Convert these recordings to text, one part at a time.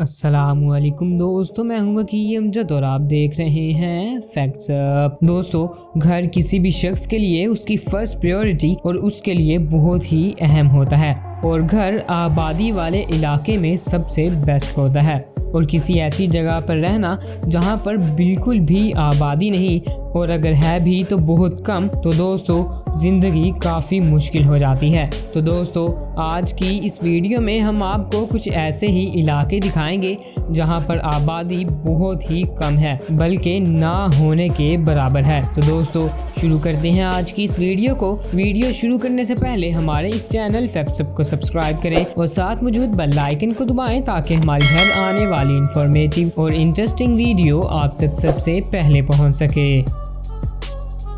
अस्सलामुअलैकुम दोस्तों, मैं हूं वकी अमजद और आप देख रहे हैं फैक्ट्स अप। दोस्तों, घर किसी भी शख्स के लिए उसकी फर्स्ट प्रायोरिटी और उसके लिए बहुत ही अहम होता है और घर आबादी वाले इलाके में सबसे बेस्ट होता है। और किसी ऐसी जगह पर रहना जहां पर बिल्कुल भी आबादी नहीं और अगर है भी तो बहुत कम, तो दोस्तों ज़िंदगी काफ़ी मुश्किल हो जाती है। तो दोस्तों, आज की इस वीडियो में हम आपको कुछ ऐसे ही इलाके दिखाएंगे जहां पर आबादी बहुत ही कम है, बल्कि ना होने के बराबर है। तो दोस्तों, शुरू करते हैं आज की इस वीडियो को। वीडियो शुरू करने से पहले हमारे इस चैनल फैक्ट्स अप को सब्सक्राइब करें और साथ मौजूद बेल आइकन को दबाएं ताकि हमारी हर आने वाली इंफॉर्मेटिव और इंटरेस्टिंग वीडियो आप तक सबसे पहले पहुंच सके।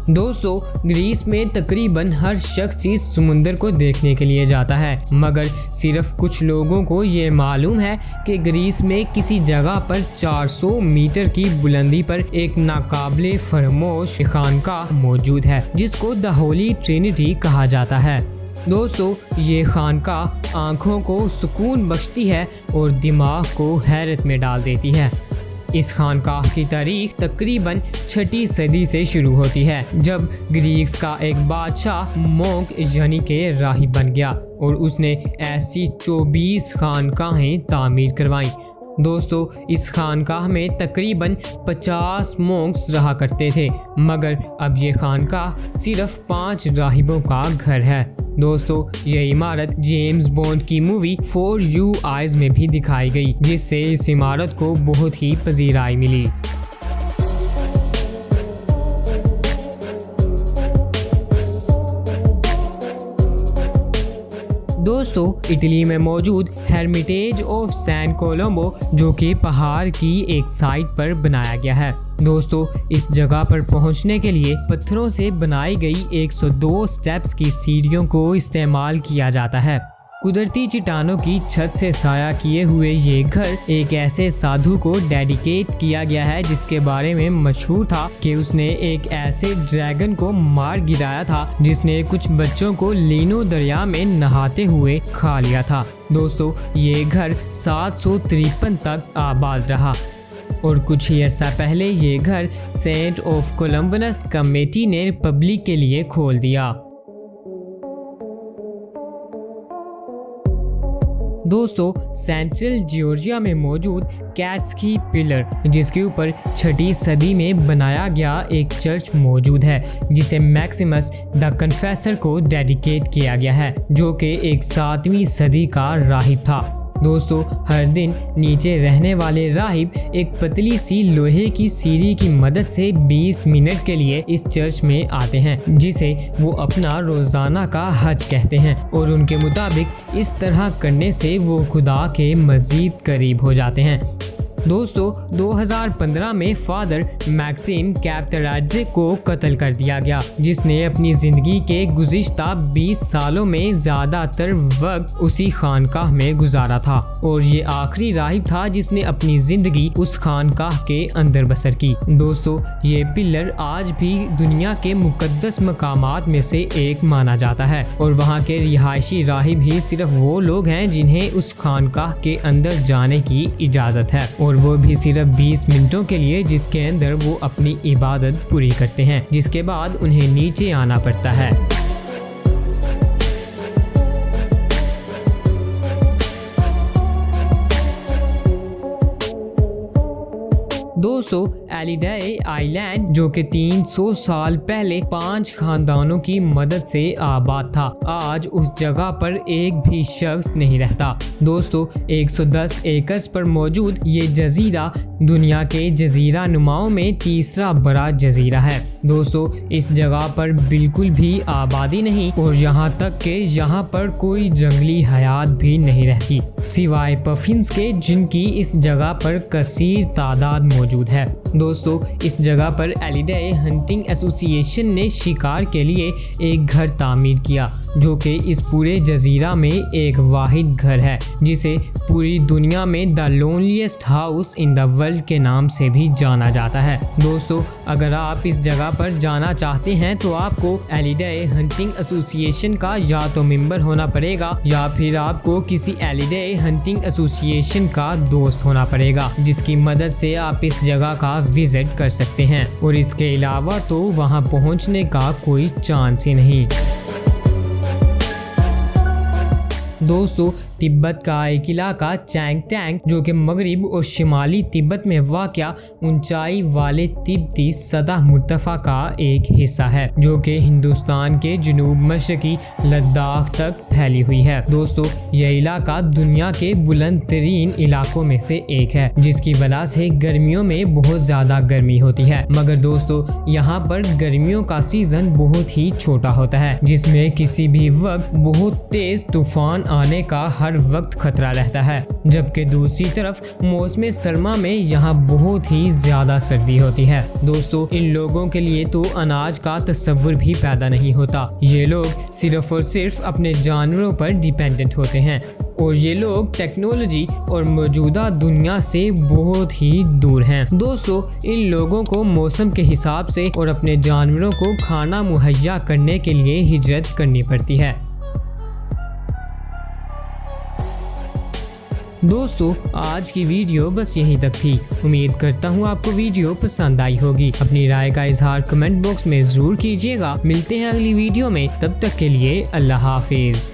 दोस्तों, ग्रीस में तकरीबन हर शख्स इस समुंदर को देखने के लिए जाता है, मगर सिर्फ कुछ लोगों को ये मालूम है कि ग्रीस में किसी जगह पर 400 मीटर की बुलंदी पर एक नाकाबिले फरमोश खानकाह मौजूद है जिसको द होली ट्रिनिटी कहा जाता है। दोस्तों, ये खानकाह आँखों को सुकून बख्शती है और दिमाग को हैरत में डाल देती है। इस खानकाह की तारीख तकरीबन 6वीं सदी से शुरू होती है, जब ग्रीक्स का एक बादशाह मोंक यानी के राहिब बन गया और उसने ऐसी 24 खानकाहें तामीर करवाईं। दोस्तों, इस खानकाह में तकरीबन 50 मोंक्स रहा करते थे, मगर अब ये खानकाह सिर्फ 5 राहिबों का घर है। दोस्तों, यह इमारत जेम्स बॉन्ड की मूवी फॉर यू आइज में भी दिखाई गई, जिससे इस इमारत को बहुत ही पजीराई मिली। दोस्तों, इटली में मौजूद हेर्मिटेज ऑफ सैन कोलंबो, जो कि पहाड़ की एक साइट पर बनाया गया है। दोस्तों, इस जगह पर पहुंचने के लिए पत्थरों से बनाई गई 102 स्टेप्स की सीढ़ियों को इस्तेमाल किया जाता है। कुदरती चट्टानों की छत से साया किए हुए ये घर एक ऐसे साधु को डेडिकेट किया गया है जिसके बारे में मशहूर था कि उसने एक ऐसे ड्रैगन को मार गिराया था जिसने कुछ बच्चों को लीनो दरिया में नहाते हुए खा लिया था। दोस्तों, ये घर 753 तक आबाद रहा और कुछ ही अर्सा पहले ये घर सेंट ऑफ कोलम्बस कमेटी ने पब्लिक के लिए खोल दिया। दोस्तों, सेंट्रल जॉर्जिया में मौजूद कैट्सकी पिलर, जिसके ऊपर 6वीं सदी में बनाया गया एक चर्च मौजूद है जिसे मैक्सिमस द कन्फेसर को डेडिकेट किया गया है, जो कि एक 7वीं सदी का राहिब था। दोस्तों, हर दिन नीचे रहने वाले राहिब एक पतली सी लोहे की सीढ़ी की मदद से 20 मिनट के लिए इस चर्च में आते हैं, जिसे वो अपना रोजाना का हज कहते हैं और उनके मुताबिक इस तरह करने से वो खुदा के मजीद करीब हो जाते हैं। दोस्तों, 2015 में फादर मैक्सिम कैप्टराड्जे को कत्ल कर दिया गया, जिसने अपनी ज़िंदगी के गुज़िश्ता 20 सालों में ज़्यादातर वक्त उसी खानकाह में गुजारा था और ये आखिरी राहिब था जिसने अपनी ज़िंदगी उस खानकाह के अंदर बसर की। दोस्तों, ये पिलर आज भी दुनिया के मुकद्दस मकामात में से एक माना जाता है और वहाँ के रिहायशी राहिब ही सिर्फ वो लोग हैं जिन्हें उस खानकाह के अंदर जाने की इजाज़त है, और वो भी सिर्फ 20 मिनटों के लिए, जिसके अंदर वो अपनी इबादत पूरी करते हैं, जिसके बाद उन्हें नीचे आना पड़ता है। दोस्तों, एलिडाई आइलैंड, जो कि 300 साल पहले 5 खानदानों की मदद से आबाद था, आज उस जगह पर एक भी शख्स नहीं रहता। दोस्तों, 110 एकड़ पर मौजूद ये जजीरा दुनिया के जजीरा नुमाओं में तीसरा बड़ा जजीरा है। दोस्तों, इस जगह पर बिल्कुल भी आबादी नहीं और यहाँ तक कि यहाँ पर कोई जंगली हयात भी नहीं रहती, सिवाय पफिन्स के, जिनकी इस जगह पर कसीर तादाद मौजूद है। दोस्तों, इस जगह पर एलिडाई हंटिंग एसोसिएशन ने शिकार के लिए एक घर तामीर किया जो कि इस पूरे जजीरा में एक वाहिद घर है जिसे पूरी दुनिया में the loneliest house in the world के नाम से भी जाना जाता है। दोस्तों, अगर आप इस जगह पर जाना चाहते हैं तो आपको एलिडे हंटिंग एसोसिएशन का या तो मेंबर होना पड़ेगा या फिर आपको किसी एलिडे हंटिंग एसोसिएशन का दोस्त होना पड़ेगा, जिसकी मदद से आप इस जगह का विजिट कर सकते हैं। और इसके अलावा तो वहां पहुंचने का कोई चांस ही नहीं। दोस्तों, तिब्बत का एक इलाका चैंगटैंग जो कि मगरिब और शिमाली तिब्बत में वाक़या ऊंचाई वाले तिब्बती सतह मुर्तफा का एक हिस्सा है जो कि हिंदुस्तान के जनूब मशरकी लद्दाख तक फैली हुई है। दोस्तों, यह इलाका दुनिया के बुलंद तरीन इलाकों में से एक है, जिसकी वजह से गर्मियों में बहुत ज़्यादा गर्मी होती है। मगर दोस्तों, यहाँ पर गर्मियों का सीज़न बहुत ही छोटा होता है, जिसमें किसी भी वक्त बहुत तेज तूफान आने का हर वक्त खतरा रहता है। जबकि दूसरी तरफ मौसम सरमा में यहाँ बहुत ही ज्यादा सर्दी होती है। दोस्तों, इन लोगों के लिए तो अनाज का तस्वुर भी पैदा नहीं होता। ये लोग सिर्फ और सिर्फ अपने जानवरों पर डिपेंडेंट होते हैं और ये लोग टेक्नोलॉजी और मौजूदा दुनिया से बहुत ही दूर हैं। दोस्तों, इन लोगों को मौसम के हिसाब से और अपने जानवरों को खाना मुहैया करने के लिए हिजरत करनी पड़ती है। दोस्तों, आज की वीडियो बस यहीं तक थी। उम्मीद करता हूँ आपको वीडियो पसंद आई होगी। अपनी राय का इजहार कमेंट बॉक्स में जरूर कीजिएगा। मिलते हैं अगली वीडियो में, तब तक के लिए अल्लाह हाफिज।